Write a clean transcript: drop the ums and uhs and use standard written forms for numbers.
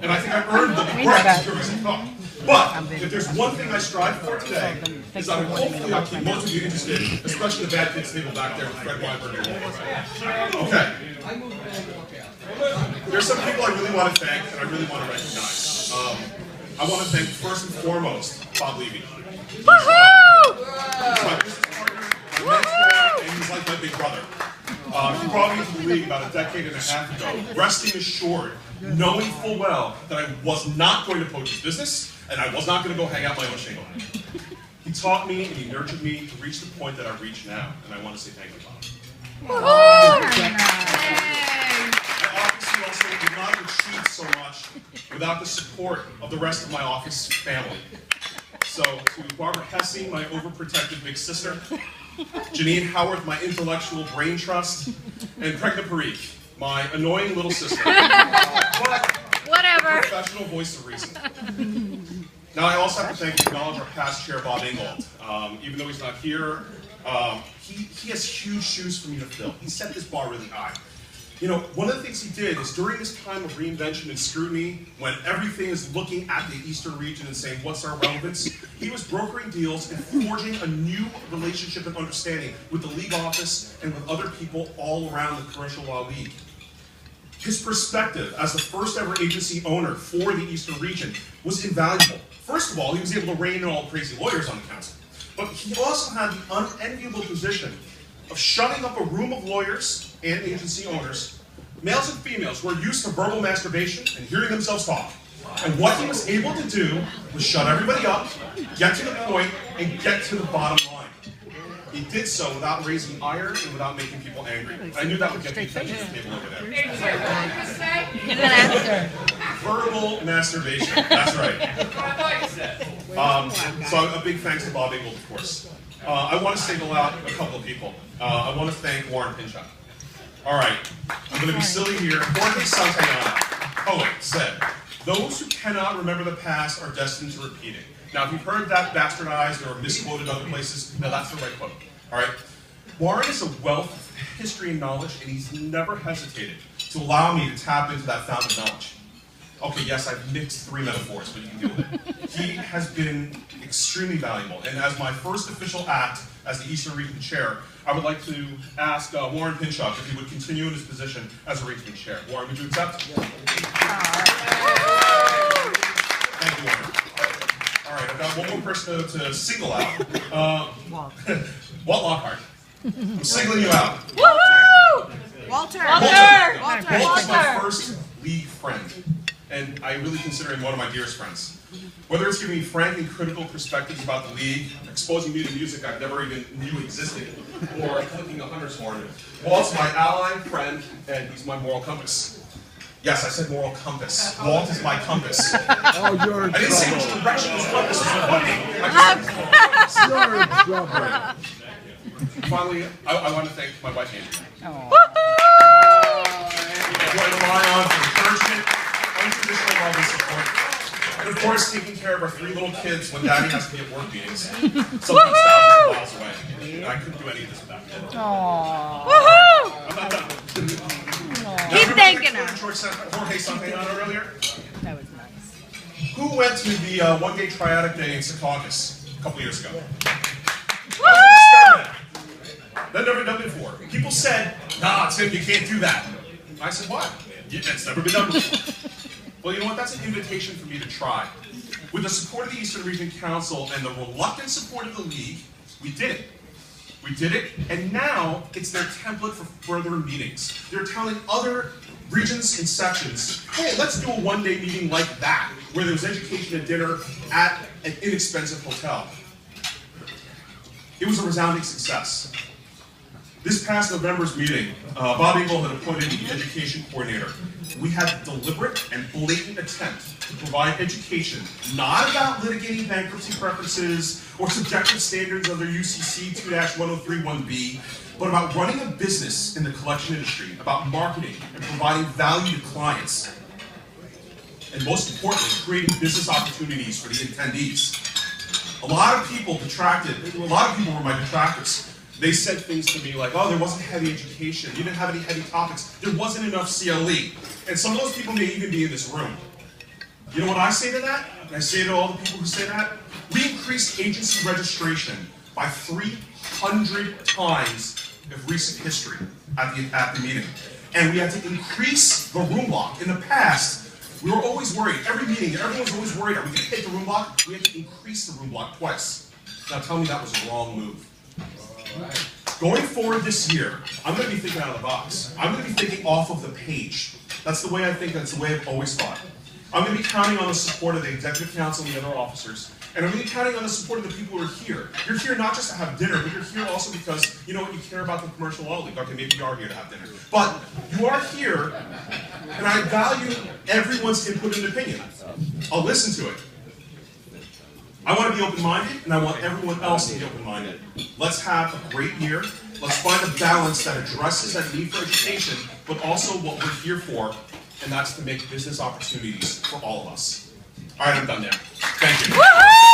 And I think I earned the right to hear myself talk. But if there's one thing I strive for today, is that hopefully I'll keep most of you interested, especially the bad kids table back there with Fred Weinberg and Walter. Okay. There's some people I really want to thank and I really want to recognize. I want to thank first and foremost Bob Levy. He's my business partner, my mentor, and he's like my big brother. He brought me into the league about a decade and a half ago, resting assured, knowing full well that I was not going to poach his business, and I was not going to go hang out my own shingle. He taught me and he nurtured me to reach the point that I reach now, and I want to say thank you, Bob. I obviously also did not achieve so much without the support of the rest of my office family. So, to Barbara Hesse, my overprotective big sister, Janine Howarth, my intellectual brain trust, and Pregna Parikh, my annoying little sister, but whatever. Professional voice of reason. Now, I also have to thank and acknowledge our past chair, Bob Ingold. Even though he's not here, he has huge shoes for me to fill. He set this bar really high. You know, one of the things he did is during this time of reinvention and scrutiny, when everything is looking at the Eastern region and saying, what's our relevance? He was brokering deals and forging a new relationship and understanding with the league office and with other people all around the Commercial Law League. His perspective as the first ever agency owner for the Eastern region was invaluable. First of all, he was able to rein in all the crazy lawyers on the council. But he also had the unenviable position of shutting up a room of lawyers and agency owners, males and females, who are used to verbal masturbation and hearing themselves talk. And what he was able to do was shut everybody up, get to the point, and get to the bottom line. He did so without raising ire and without making people angry. I knew that would get the attention of the table over there. Verbal masturbation, that's right. So a big thanks to Bob Ingold, of course. I want to single out a couple of people. I want to thank Warren Pinchot. All right, I'm going to be silly here. Jorge Santayana, poet, said, "Those who cannot remember the past are destined to repeat it." Now, if you've heard that bastardized or misquoted other places, no, that's the right quote. All right, Warren is a wealth of history and knowledge, and he's never hesitated to allow me to tap into that fountain of knowledge. Okay, yes, I've mixed 3 metaphors, but you can deal with it. He has been extremely valuable, and as my first official act as the Eastern Region Chair, I would like to ask Warren Pinchot if he would continue in his position as a Region Chair. Warren, would you accept? Thank you, Warren. All right, I've got one more person to single out. Walt Lockhart. I'm singling you out. Woohoo! Walter! Walt is my first league friend, and I really consider him one of my dearest friends. Whether it's giving me frank and critical perspectives about the league, exposing me to music I never even knew existed, or clicking a hunter's horn, Walt's my ally, friend, and he's my moral compass. Yes, I said moral compass. Walt is my compass. Oh, you're in I didn't say which direction his compass was pointing. You're in trouble. Finally, I want to thank my wife, Andrea. Woohoo! Who I rely on for encouragement, unconditional love and support. And of course, taking care of our 3 little kids when Daddy has to be at work meetings, sometimes thousands of miles away. And I couldn't do any of this without him. Woohoo! I'm not done. Keep thanking her. Jorge Santayana earlier? That was nice. Who went to the one-day triadic day in Secaucus a couple years ago? Woohoo! That never been done before. People said, "Nah, Tim, you can't do that." I said, "Why? It's never been done before." Well, you know what? That's an invitation for me to try. With the support of the Eastern Region Council and the reluctant support of the league, we did it. We did it, and now it's their template for further meetings. They're telling other regions and sections, hey, let's do a one-day meeting like that, where there's education and dinner at an inexpensive hotel. It was a resounding success. This past November's meeting, Bob Ingold had appointed the education coordinator. We had a deliberate and blatant attempt to provide education, not about litigating bankruptcy preferences or subjective standards under UCC 2-1031B, but about running a business in the collection industry, about marketing and providing value to clients, and most importantly, creating business opportunities for the attendees. A lot of people were my detractors. They said things to me like, oh, there wasn't heavy education, you didn't have any heavy topics, there wasn't enough CLE. And some of those people may even be in this room. You know what I say to that? And I say to all the people who say that? We increased agency registration by 300 times of recent history at the meeting. And we had to increase the room block. In the past, we were always worried. Every meeting, everyone was always worried, are we going to hit the room block? We had to increase the room block twice. Now tell me that was a wrong move. Going forward this year, I'm going to be thinking out of the box. I'm going to be thinking off of the page. That's the way I think, that's the way I've always thought. I'm going to be counting on the support of the Executive Council and the other officers. And I'm going to be counting on the support of the people who are here. You're here not just to have dinner, but you're here also because, you know what, you care about the commercial law league. Okay, maybe you are here to have dinner. But you are here, and I value everyone's input and opinion. I'll listen to it. I want to be open-minded, and I want everyone else to be open-minded. Let's have a great year. Let's find a balance that addresses that need for education, but also what we're here for, and that's to make business opportunities for all of us. All right, I'm done there. Thank you. Woohoo!